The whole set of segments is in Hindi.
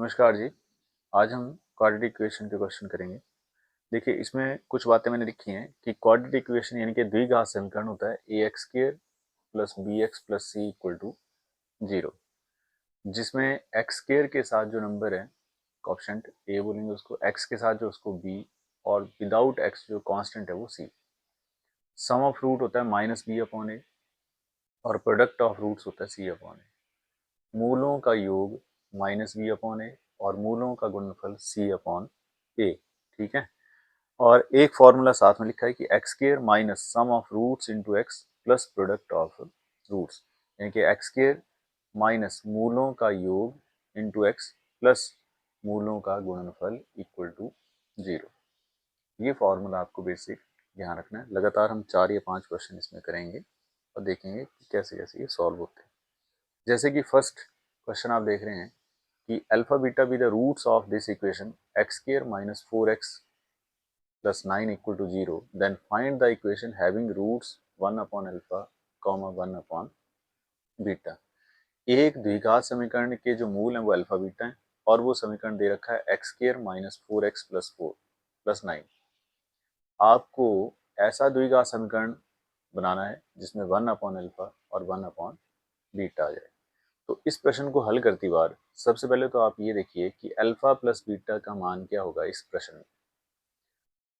नमस्कार जी। आज हम क्वाड्रेटिक इक्वेशन के क्वेश्चन करेंगे। देखिए, इसमें कुछ बातें मैंने लिखी हैं कि क्वाड्रेटिक इक्वेशन यानी कि द्विघात समीकरण होता है A X square plus B X plus C equal to 0, जिसमें एक्स स्क्वायर के साथ जो नंबर है कोएफिशिएंट ए बोलेंगे उसको, एक्स के साथ जो उसको बी, और विदाउट एक्स जो कांस्टेंट है वो सी। सम ऑफ रूट होता है माइनस बी अपॉन ए और प्रोडक्ट ऑफ रूट्स होता है सी अपॉन ए। मूलों का योग माइनस बी अपॉन ए और मूलों का गुणनफल सी अपॉन ए। ठीक है। और एक फॉर्मूला साथ में लिखा है कि x square minus sum of roots into x plus product of roots, यानी कि एक्स स्क्वायर माइनस मूलों का योग इंटू एक्स प्लस मूलों का गुणनफल इक्वल टू 0। ये फॉर्मूला आपको बेसिक ध्यान रखना है। लगातार हम 4 या 5 क्वेश्चन इसमें करेंगे और देखेंगे कि कैसे कैसे ये सॉल्व होते हैं। जैसे कि फर्स्ट क्वेश्चन आप देख रहे हैं कि alpha beta be the roots of this equation x square minus 4x plus 9 equal to 0, then find the equation having roots 1 upon alpha, 1 upon beta. एक द्विघात समीकरण के जो मूल हैं वो अल्फा बीटा हैं और वो समीकरण दे रखा है x square minus 4x plus 4 plus 9। आपको ऐसा द्विघात समीकरण बनाना है जिसमें 1 अपॉन अल्फा और 1 अपॉन बीटा आ जाए। तो इस प्रश्न को हल करती बार सबसे पहले तो आप ये देखिए कि अल्फा प्लस बीटा का मान क्या होगा इस प्रश्न में।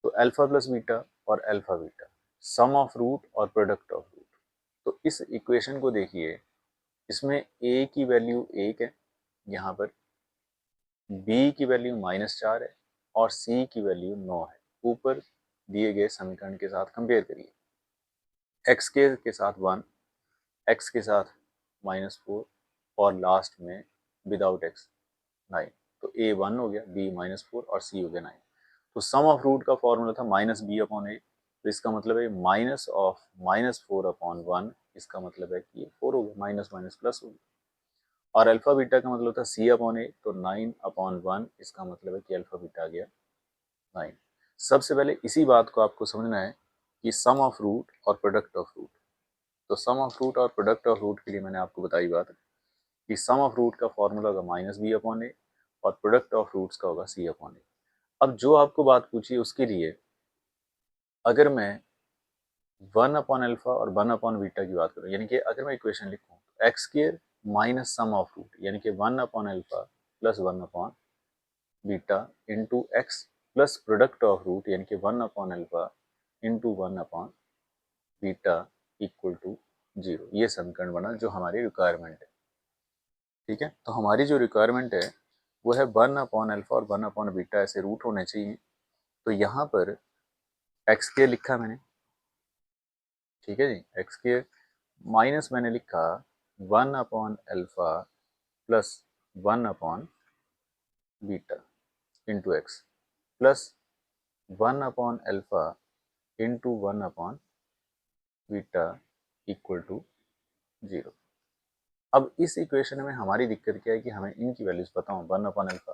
तो अल्फा प्लस बीटा और alpha beta, sum of root और प्रोडक्ट ऑफ रूट। तो इस इक्वेशन को देखिए, इसमें a की वैल्यू 1 है, यहाँ पर b की वैल्यू -4 है और c की वैल्यू 9 है। ऊपर दिए गए समीकरण के साथ कंपेयर करिए। x के साथ 1, x के साथ -4 और लास्ट में विदाउट x 9। तो a 1 हो गया, b -4 और c हो गया 9। तो सम ऑफ रूट का फॉर्मूला था माइनस बी अपॉन ए, तो इसका मतलब है माइनस ऑफ -4 अपॉन 1, इसका मतलब है कि ये 4 हो गया, माइनस माइनस प्लस हो गया। और अल्फा बीटा का मतलब था सी अपॉन ए, तो 9 अपॉन 1, इसका मतलब है कि अल्फा बीटा आ गया 9। सबसे पहले इसी बात को आपको समझना है कि सम ऑफ रूट और प्रोडक्ट ऑफ रूट। तो सम ऑफ रूट और प्रोडक्ट ऑफ रूट के लिए मैंने आपको बताई बात कि सम ऑफ रूट का फॉर्मूला होगा माइनस बी अपॉन ए और प्रोडक्ट ऑफ रूट्स का होगा सी अपॉन ए। अब जो आपको बात पूछी उसके लिए अगर मैं 1 अपॉन अल्फा और 1 अपॉन बीटा की बात करूं, यानी कि अगर मैं इक्वेशन लिखूं तो x square minus sum of root यानी कि 1 upon alpha plus 1 upon beta into x plus product of root यानी कि 1 upon alpha into 1 upon beta equal to 0। ये समीकरण बना जो हमारी रिक्वायरमेंट है। ठीक है। तो हमारी जो रिक्वायरमेंट है वो है 1 अपॉन अल्फा और 1 अपॉन बीटा ऐसे रूट होने चाहिए। तो यहाँ पर एक्स स्क्वायर लिखा मैंने, ठीक है जी, एक्स स्क्वायर माइनस मैंने लिखा 1 upon alpha plus 1 upon beta into x plus 1 upon alpha into 1 upon beta equal to 0। अब इस इक्वेशन में हमारी दिक्कत क्या है कि हमें इनकी वैल्यूज पता हो, 1 upon alpha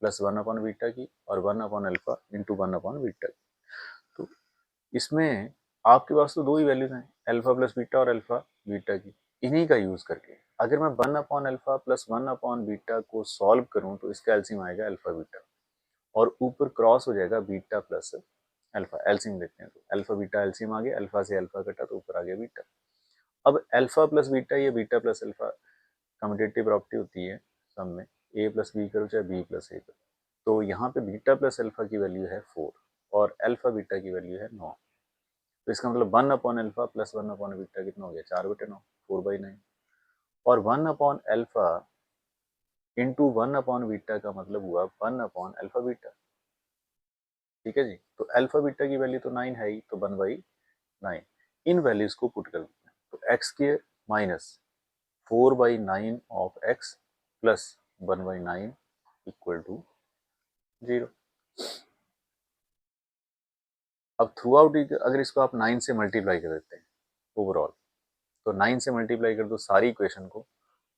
plus 1 upon beta की और 1 upon alpha into 1 upon beta की। तो इसमें आपके पास तो दो ही वैल्यूज हैं, अल्फा प्लस बीटा और अल्फा बीटा की। इन्हीं का यूज करके अगर मैं 1 upon alpha plus 1 upon beta को सॉल्व करूं तो इसका एलसीएम आएगा अल्फा बीटा और ऊपर क्रॉस हो जाएगा बीटा प्लस अल्फा। एलसीएम देखते हैं तो अल्फा बीटा एलसीएम आ गया, अल्फा से अल्फा कटा तो ऊपर आ गया बीटा। अब अल्फा प्लस बीटा या beta plus alpha commutative property होती है सम में, ए प्लस बी करो चाहे बी प्लस ए करो। तो यहाँ पे बीटा प्लस अल्फा की वैल्यू है 4 और अल्फा बीटा की वैल्यू है 9। तो इसका मतलब 1 upon alpha plus 1 upon beta कितना हो गया, 4/9, 4/9। और 1 upon alpha into 1 upon beta का मतलब हुआ 1 अपॉन अल्फा बीटा। ठीक है जी। तो अल्फा बीटा की वैल्यू तो 9 है ही, तो 1/9। इन वैल्यूज को पुट कर देते हैं तो x square minus 4/9 of x plus 1/9 equal to 0। अब थ्रू आउट अगर इसको आप 9 से मल्टीप्लाई कर देते हैं ओवरऑल, तो 9 से मल्टीप्लाई कर दो सारी इक्वेशन को,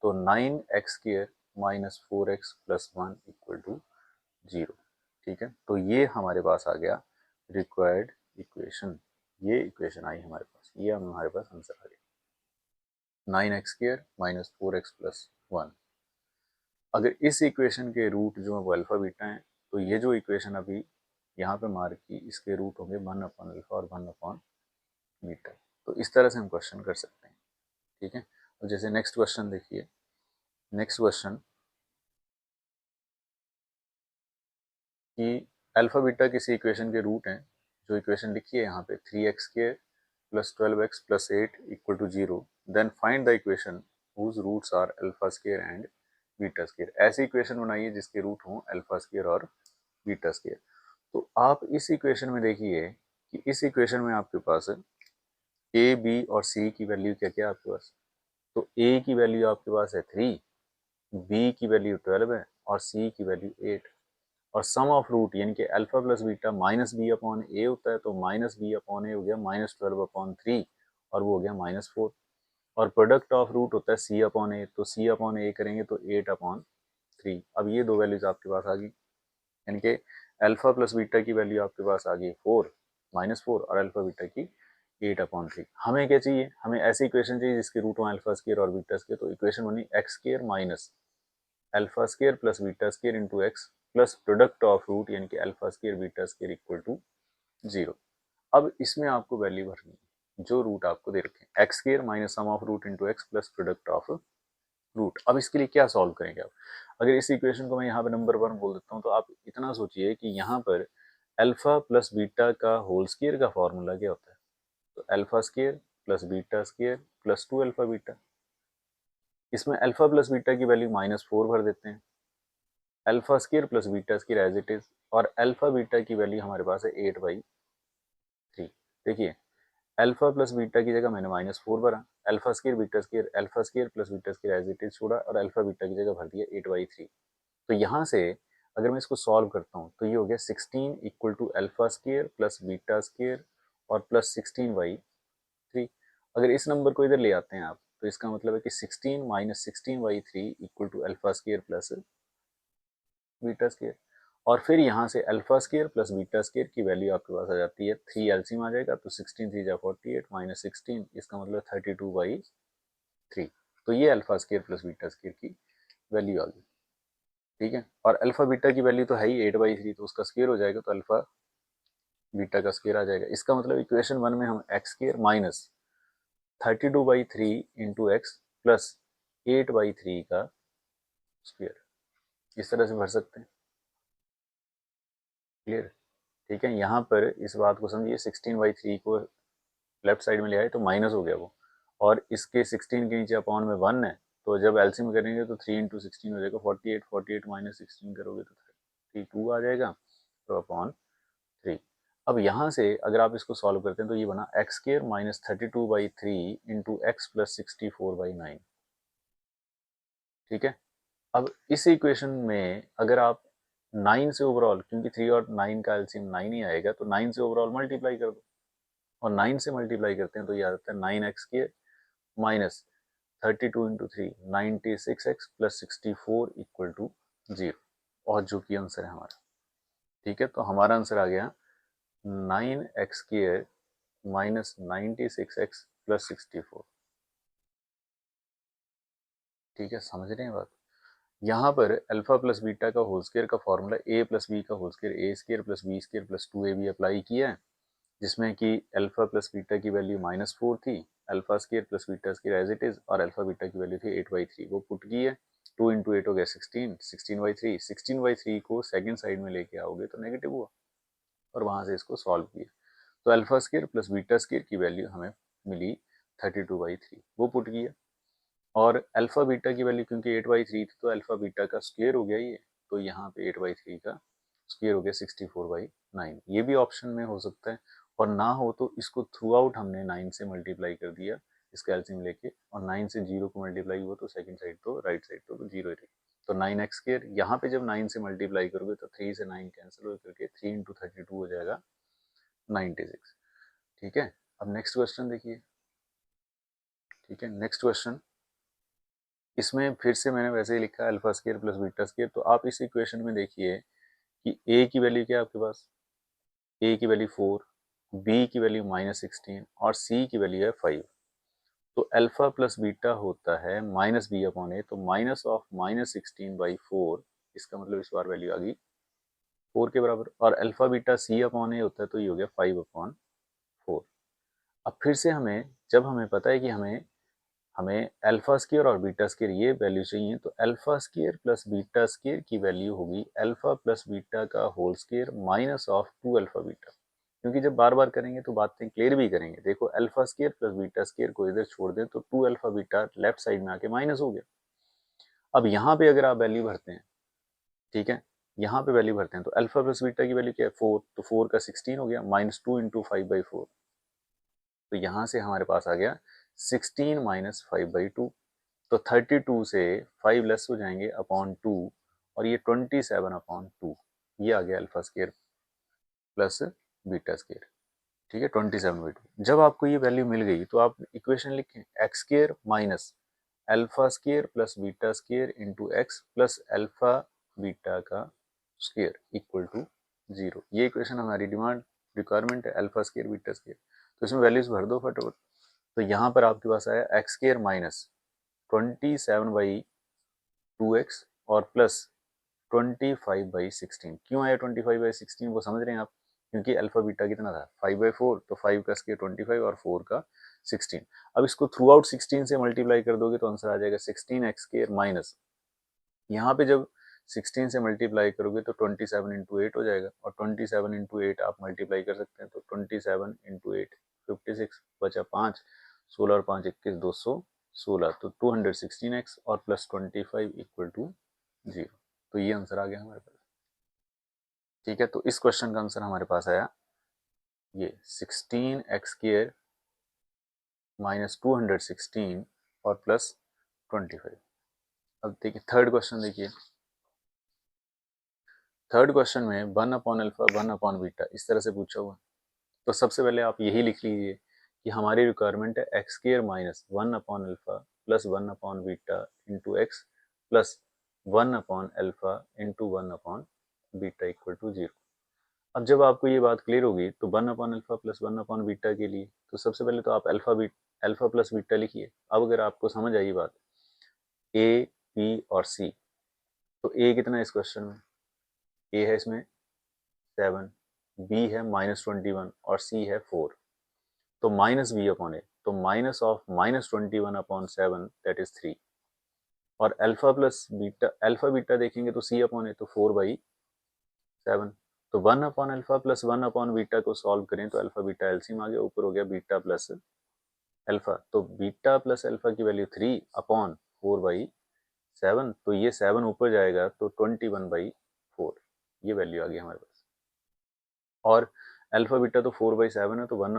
तो 9x² minus 4x plus 1 equal to 0। ठीक है। तो ये हमारे पास आ गया रिक्वायर्ड इक्वेशन। ये इक्वेशन आई हमारे पास, ये हमारे पास आंसर आ गया 9x² माइनस 4x प्लस 1। अगर इस इक्वेशन के रूट जो है वो अल्फा बीटा है, तो ये जो इक्वेशन अभी यहाँ पे मार्क की, इसके रूट होंगे 1/अल्फा और 1/बीटा। तो इस तरह से हम क्वेश्चन कर सकते हैं, ठीक है। और जैसे नेक्स्ट क्वेश्चन देखिए, नेक्स्ट क्वेश्चन कि अल्फा बीटा किसी इक्वेशन के रूट हैं, जो इक्वेशन लिखी है यहाँ पे 3x² + 12x + 8 = 0, then find the equation whose roots are alpha square and beta square. ऐसी इक्वेशन बनाइए जिसके रूट हों अल्फा स्क्वायर और बीटा स्क्वायर। तो आप इस इक्वेशन में देखिए कि इस इक्वेशन में आपके पास ए, बी और सी की वैल्यू क्या क्या है आपके पास। तो ए की वैल्यू आपके पास है 3, बी की वैल्यू 12 है और सी की वैल्यू 8। और सम ऑफ रूट यानी कि alpha plus beta minus B upon A होता है, तो माइनस बी अपॉन ए हो गया -12/3 और वो हो गया -4। और प्रोडक्ट ऑफ रूट होता है सी अपॉन ए, तो सी अपॉन ए करेंगे तो 8/3। अब ये दो वैल्यूज आपके पास आ गई, यानी कि अल्फा प्लस बीटा की वैल्यू आपके पास आ गई 4 -4 और अल्फा बीटा की 8/3। हमें क्या चाहिए, हमें ऐसी इक्वेशन चाहिए जिसके रूट हो अल्फा स्क्वायर और बीटा स्क्वायर। तो इक्वेशन बनी x² minus alpha square plus beta square into x plus product of root यानी कि alpha square beta square equal to 0। अब इसमें आपको वैल्यू भरनी है जो रूट आपको दे रखे हैं, x square minus sum of root into x plus product of root. अब इसके लिए क्या सॉल्व करेंगे आप। अगर इस इक्वेशन को मैं यहाँ पे नंबर 1 बोल देता हूँ, तो आप इतना सोचिए कि यहाँ पर अल्फा प्लस बीटा का होल स्क्वायर का फॉर्मूला क्या होता है। तो alpha square plus beta square plus 2 alpha beta. इसमें अल्फा प्लस बीटा की वैल्यू -4 भर देते हैं, alpha square plus beta square as it is, और अल्फा बीटा की वैल्यू हमारे पास है 8/3। देखिए अल्फा प्लस बीटा की जगह मैंने -4 भरा, alpha square beta square, alpha square plus beta square as it is छोड़ा और अल्फा बीटा की जगह भर दिया 8/3। तो यहाँ से अगर मैं इसको सॉल्व करता हूँ तो ये हो गया 16 equal to alpha square plus beta square और प्लस 16/3। अगर इस नंबर को इधर ले आते हैं आप, तो इसका मतलब है कि 16 minus 16/3 equal to alpha square plus beta square. और फिर यहाँ से alpha square plus beta square की वैल्यू आपके पास आ जाती है 3 एलसीएम आ जाएगा, तो 16 3 जा 48 माइनस 16, इसका मतलब 32/3। तो ये alpha square plus beta square की वैल्यू आ गई, ठीक है। और अल्फा बीटा की वैल्यू तो है ही 8/3, तो उसका स्क्वायर हो जाएगा, तो अल्फा बीटा का स्क्वायर आ जाएगा। इसका मतलब इक्वेशन 1 में हम x square minus 32/3 into x plus 8/3 का स्क्वायर इस तरह से भर सकते हैं। क्लियर, ठीक है। यहाँ पर इस बात को समझिए, 16/3 को लेफ्ट साइड में ले आए तो माइनस हो गया वो, और इसके 16 के नीचे अपॉन में 1 है, तो जब एलसीएम करेंगे तो 3 इंटू 16 हो जाएगा 48, 48 माइनस 16 करोगे तो 32 आ जाएगा, तो अपॉन 3। अब यहाँ से अगर आप इसको सॉल्व करते हैं तो ये बना x square minus 32/3 into x plus 64/9, ठीक है। अब इस इक्वेशन में अगर आप 9 से ओवरऑल, क्योंकि 3 और 9 का एलसीएम 9 ही आएगा, तो 9 से ओवरऑल मल्टीप्लाई कर दो, और 9 से मल्टीप्लाई करते हैं तो ये आ जाता है 9x के minus 32 into 3 96x plus 64 equal to 0, और जो कि आंसर है हमारा, ठीक है। तो हमारा आंसर आ गया 9x square minus 96x plus 64, ठीक है। समझ रहे हैं बात। यहाँ पर अल्फा प्लस बीटा का होल स्क्वायर का फॉर्मूला ए प्लस बी का whole square A square plus B square plus 2ab apply किया है, जिसमें कि अल्फा प्लस बीटा की वैल्यू -4 थी, alpha square plus beta square as it is, और अल्फा बीटा की वैल्यू थी 8/3, वो पुट की है। 2 इंटू 8 हो गया 16, 16/3, 16/3 को सेकंड साइड में लेके आओगे तो नेगेटिव हुआ, और वहां से इसको सॉल्व किया, तो alpha square plus beta square की वैल्यू हमें मिली 32/3, वो पुट किया। और अल्फा बीटा की वैल्यू क्योंकि 8/3 थी, तो अल्फा बीटा का स्क्वायर हो गया ये, तो यहाँ पे 8/3 का स्क्वायर हो गया 64/9। ये भी ऑप्शन में हो सकता है, और ना हो तो इसको थ्रू आउट हमने 9 से मल्टीप्लाई कर दिया, इसका एलसीएम लेके, और 9 से 0 को मल्टीप्लाई हुआ तो सेकंड साइड तो राइट साइड तो 0 ही रही, तो 9x स्क्वायर। यहाँ पे जब 9 से मल्टीप्लाई करोगे तो 3 से 9 कैंसिल हो करके 3 इंटू 32 हो जाएगा 96, ठीक है। अब नेक्स्ट क्वेश्चन देखिए, ठीक है। नेक्स्ट क्वेश्चन, इसमें फिर से मैंने वैसे ही लिखा है alpha square plus beta square. तो आप इस इक्वेशन में देखिए कि ए की वैल्यू क्या है आपके पास, ए की वैल्यू 4, बी की वैल्यू -16 और सी की वैल्यू है 5। तो अल्फा प्लस बीटा होता है माइनस बी अपॉन ए, तो माइनस ऑफ -16/4, इसका मतलब इस बार वैल्यू आ गई 4 के बराबर। और alpha beta C upon A होता है, तो ये हो गया 5/4। अब फिर से जब हमें पता है कि हमें हमें अल्फा स्क्वायर और बीटा स्क्वायर ये वैल्यू चाहिए, तो alpha square plus beta square की वैल्यू होगी अल्फा प्लस बीटा का whole square minus of 2 alpha beta. क्योंकि जब बार बार करेंगे तो बातें क्लियर भी करेंगे। देखो alpha square plus beta square को इधर छोड़ दें तो 2 अल्फा बीटा लेफ्ट साइड में आके माइनस हो गया। अब यहाँ पे अगर आप वैल्यू भरते हैं, ठीक है, यहाँ पे वैल्यू भरते हैं तो अल्फा प्लस बीटा की वैल्यू क्या है 4, तो 4 का 16 हो गया, -2 इंटू 5/4। तो यहाँ से हमारे पास आ गया 16 माइनस 5/2। तो 32 से 5 लेस हो जाएंगे अपॉन 2, और ये 27/2, ये आ गया alpha square plus beta square. ठीक है, 27/2। जब आपको ये वैल्यू मिल गई तो आप इक्वेशन लिखें x square minus alpha square plus beta square into x plus alpha beta का स्क्वायर इक्वल टू 0। ये इक्वेशन हमारी रिक्वायरमेंट है, अल्फा स्क्वायर बीटा स्क्वायर। तो इसमें वैल्यूज भर दो फटाफट। तो यहाँ पर आपके पास आया एक्स स्क्वायर माइनस 27/2x और प्लस 25/16। क्यों आया 25/16 वो समझ रहे हैं आप? क्योंकि अल्फा बीटा कितना था 5/4, तो 5 का स्क्वायर 25 और 4 का 16। अब इसको थ्रू आउट 16 से मल्टीप्लाई कर दोगे तो आंसर आ जाएगा 16x स्क्वायर माइनस, यहाँ पे जब 16 से मल्टीप्लाई करोगे तो 27 इंटू 8 हो जाएगा, और 27 इंटू 8 आप मल्टीप्लाई कर सकते हैं, तो 27 इंटू 8 56 बचा 5, 16 और 5 21 216, तो 216x और प्लस 25 इक्वल टू 0। तो ये आंसर आ गया हमारे पास। ठीक है, तो इस क्वेश्चन का आंसर हमारे पास आया ये 16x स्क्वायर माइनस 216 और प्लस 25। अब देखिए थर्ड क्वेश्चन, देखिए थर्ड क्वेश्चन में 1 अपॉन अल्फा 1 अपॉन बीटा इस तरह से पूछा हुआ। तो सबसे पहले आप यही लिख लीजिए कि हमारी रिक्वायरमेंट है x square minus 1 upon alpha plus 1 upon beta into x plus 1 upon alpha into 1 upon beta equal to 0। अब जब आपको ये बात क्लियर होगी तो 1 upon alpha plus 1 upon beta के लिए तो सबसे पहले तो आप अल्फा प्लस बीटा लिखिए। अब अगर आपको समझ आई बात, ए बी और सी, तो ए कितना है इस क्वेश्चन में? ए है इसमें 7, बी है -21 और सी है 4। तो माइनस बी अपॉन ए, तो माइनस ऑफ -21/7 दैट इज 3। और alpha plus beta, alpha beta देखेंगे तो सी अपॉन ए, तो 4/7। तो 1 upon alpha plus 1 upon beta को सॉल्व करें तो अल्फा बीटा एलसीएम आ गया, ऊपर हो गया बीटा प्लस अल्फा। तो बीटा प्लस अल्फा की वैल्यू 3 अपॉन 4/7, तो ये 7 ऊपर जाएगा तो 21/4, ये वैल्यू आ गई हमारे पास। और अल्फा बीटा तो 4/7 है, तो 1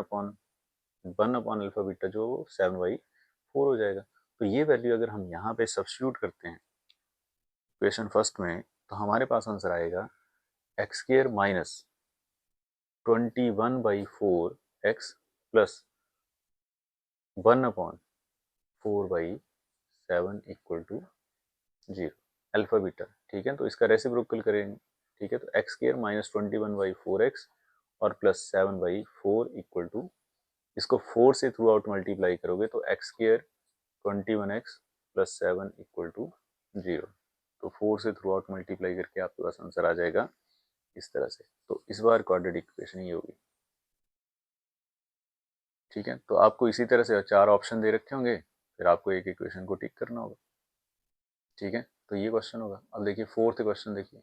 अपॉन अल्फा बीटा जो 7/4 हो जाएगा। तो ये वैल्यू अगर हम यहाँ पे सब्स्टिट्यूट करते हैं इक्वेशन फर्स्ट में, तो हमारे पास आंसर आएगा x square minus 21/4x plus 1 upon 4/7 equal to 0 alpha beta. ठीक है, तो इसका रेसिप्रोकल करेंगे। ठीक है, तो एक्स स्क्वायर माइनस 21/4x और प्लस 7/4 इक्वल टू, इसको 4 से थ्रू आउट मल्टीप्लाई करोगे तो x square 21x plus 7 equal to 0। तो 4 से थ्रू आउट मल्टीप्लाई करके आपके पास आंसर आ जाएगा इस तरह से। तो इस बार क्वाड्रेटिक इक्वेशन ही होगी। ठीक है, तो आपको इसी तरह से 4 ऑप्शन दे रखे होंगे, फिर आपको एक इक्वेशन को टिक करना होगा। ठीक है, तो ये क्वेश्चन होगा। अब देखिए फोर्थ क्वेश्चन, देखिए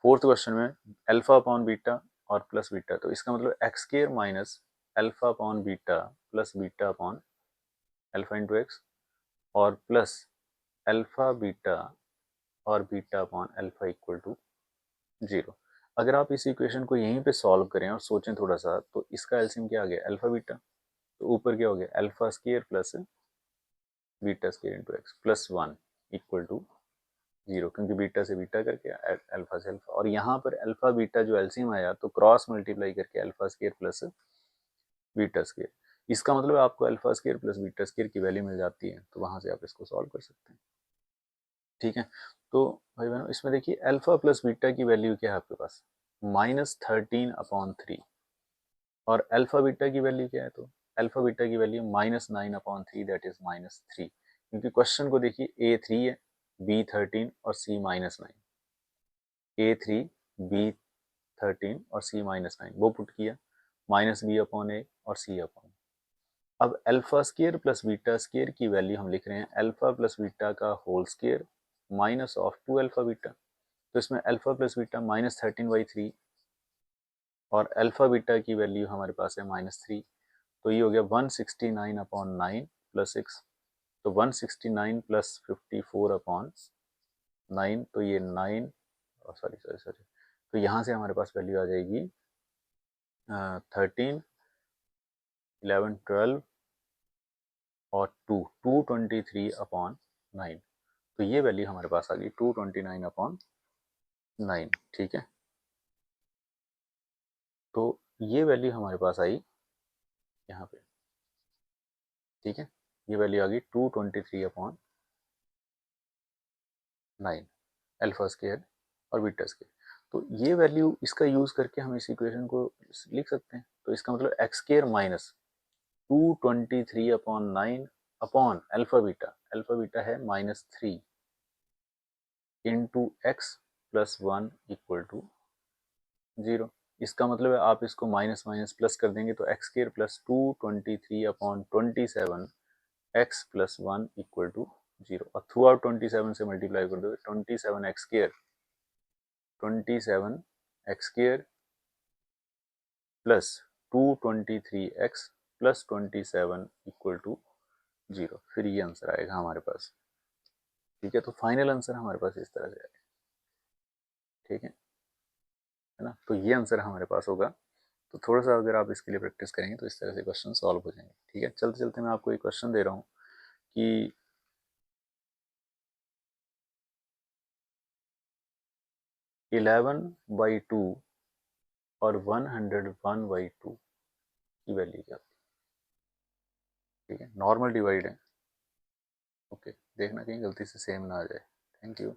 फोर्थ क्वेश्चन में अल्फा अपॉन बीटा और प्लस बीटा, तो इसका मतलब x square minus alpha upon beta plus beta upon alpha into x और प्लस अल्फा बीटा और beta upon alpha equal to 0। अगर आप इस इक्वेशन को यहीं पे सॉल्व करें और सोचें थोड़ा सा, तो इसका एलसीएम क्या आ गया अल्फा बीटा, तो ऊपर क्या हो गया alpha square plus beta square into x plus 1 equal to 0, क्योंकि बीटा से बीटा करके अल्फा से अल्फा, और यहाँ पर अल्फा बीटा जो एलसीएम आया तो क्रॉस मल्टीप्लाई करके alpha square plus beta square. इसका मतलब आपको alpha square plus beta square की वैल्यू मिल जाती है, तो वहां से आप इसको सॉल्व कर सकते हैं। ठीक है, तो भाई बहनों इसमें देखिए अल्फा प्लस बीटा की वैल्यू क्या है आपके पास -13/3, और अल्फा बीटा की वैल्यू क्या है, तो अल्फा बीटा की वैल्यू -9/3 दैट इज -3, क्योंकि क्वेश्चन को देखिए A3 है, B13 और C -9, A3 B13 और C -9 वो पुट किया, -B/A और C/, अब alpha square plus beta square की वैल्यू हम लिख रहे हैं अल्फा प्लस बीटा का whole square minus of 2 alpha beta, तो इसमें अल्फा प्लस बीटा -13/3 और अल्फा बीटा की वैल्यू हमारे पास है -3, तो ये हो गया 169/9 प्लस 6, तो 169 प्लस 54/9, तो ये 9 सॉरी, तो यहाँ से हमारे पास वैल्यू आ जाएगी 13, 11, 12 और 223/9, तो ये वैल्यू हमारे पास आ गई 229/9, ठीक है। तो ये वैल्यू हमारे पास आई यहाँ पे, ठीक है, ये वैल्यू आ गई 223/9 अल्फा स्केयर और बीटा स्केयर। तो ये वैल्यू इसका यूज करके हम इस इक्वेशन को लिख सकते हैं, तो इसका मतलब x square minus 223/9 upon alpha beta है -3 into x plus 1 equal to 0। इसका मतलब है आप इसको माइनस माइनस प्लस कर देंगे तो x square plus 223/27 x plus 1 equal to 0, और थ्रू आउट 27 से मल्टीप्लाई कर दो 27 x square plus 223x plus 27 equal to 0, फिर ये आंसर आएगा हमारे पास, ठीक है। तो फाइनल आंसर हमारे पास इस तरह से आएगा, ठीक है ना। तो ये आंसर हमारे पास होगा। तो थोड़ा सा अगर आप इसके लिए प्रैक्टिस करेंगे तो इस तरह से क्वेश्चन सॉल्व हो जाएंगे, ठीक है। चलते चलते मैं आपको एक क्वेश्चन दे रहा हूँ कि 11/2 और 101/2 की वैल्यू क्या होती है, ठीक है। नॉर्मल डिवाइड है, ओके, देखना कहीं गलती से सेम ना आ जाए। Thank you.